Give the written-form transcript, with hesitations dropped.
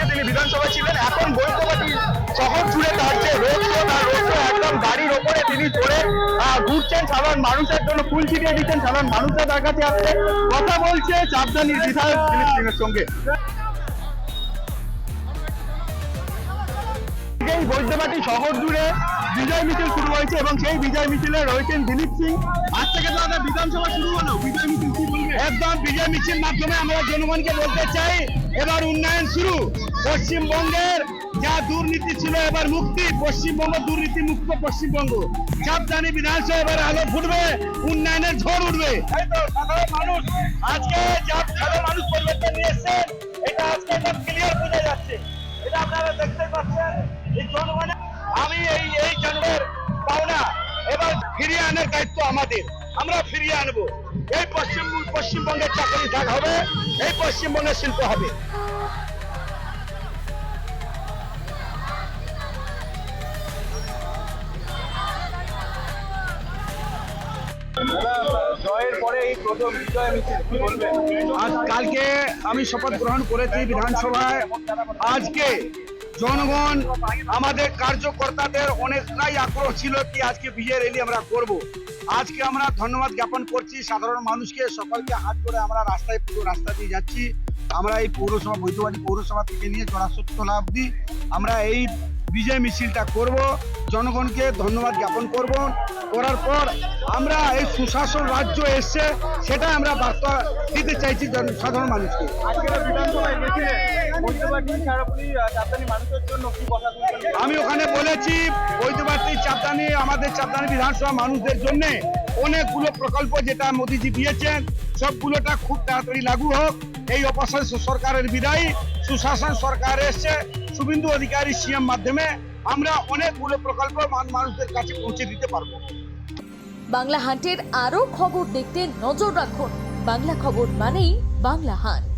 তিনি বিধানসভা ছিলেন, এখন বৈদ্যবাটী শহর জুড়ে তার যে রোড শো, তার রোড শো একদম গাড়ির ওপরে তিনি চড়ে ঘুরছেন, সাধারণ মানুষের জন্য ফুল ছিটিয়ে দিচ্ছেন, সাধারণ মানুষরা তার কাছে আসছে, কথা বলছে চাপদানির বিধায়ক দিলীপ সিং এর সঙ্গে। এই বৈদ্যবাটী শহর জুড়ে বিজয় মিছিল শুরু হয়েছে এবং সেই বিজয় মিছিলে রয়েছেন দিলীপ সিং। আজ থেকে তো আমাদের বিধানসভা শুরু হলো, বিজয় মিছিল কি বলবে? একদম বিজয় মিছিল মাধ্যমে আমরা জনগণকে বলতে চাই এবার উন্নয়ন শুরু। পশ্চিমবঙ্গের যা দুর্নীতি ছিল এবার মুক্তি, পশ্চিমবঙ্গ দুর্নীতি মুক্ত পশ্চিমবঙ্গ। চাপদানি বিধানসভা এবার আলো ফুটবে, উন্নয়নের ঝড় উঠবে। সাধারণ মানুষ আজকে সাধারণ মানুষ পরিবর্তন নিয়ে এসছেন, এটা আজকে একদম ক্লিয়ার বোঝা যাচ্ছে। এটা আপনারা দেখতে পাচ্ছেন এই জনগণের, আমি এই জন্মের পাওনা এবার ফিরিয়ে আনার দায়িত্ব আমাদের, আমরা ফিরিয়ে আনবো। এই পশ্চিমবঙ্গের চাকরি ভাগ হবে, এই পশ্চিমবঙ্গের শিল্প হবে। কালকে আমি শপথ গ্রহণ করেছি বিধানসভায়। আজকে জনগণ, আমাদের কার্যকর্তাদের অনেকটাই আগ্রহ ছিল কি আজকে বিজয় র্যালি আমরা করব। আজকে আমরা ধন্যবাদ জ্ঞাপন করছি সাধারণ মানুষকে, সকলকে হাত ধরে আমরা রাস্তায় পুরো রাস্তা দিয়ে যাচ্ছি। আমরা এই পৌরসভা, বৈদ্যবাটী পৌরসভা থেকে নিয়ে জোড়াসতলা অবধি আমরা এই বিজয় মিছিলটা করব, জনগণকে ধন্যবাদ জ্ঞাপন করব। করার পর আমরা এই সুশাসন রাজ্য এসছে সেটা আমরা বার্তা দিতে চাইছি সাধারণ মানুষকে। আমি ওখানে বলেছি বৈদ্যবাটী চাপদানি, আমাদের চাপদানি বিধানসভা মানুষদের জন্য অনেকগুলো প্রকল্প যেটা মোদীজি দিয়েছেন সবগুলোটা খুব তাড়াতাড়ি লাগু হোক। এই অপশাসন সরকারের বিদায়ী সুশাসন সরকার এসছে, শুভেন্দু অধিকারী সিএম মাধ্যমে আমরা অনেকগুলো প্রকল্প মানুষদের কাছে পৌঁছে দিতে পারবো। বাংলা হান্টের আরো খবর দেখতে নজর রাখুন। বাংলা খবর মানেই বাংলা হান্ট।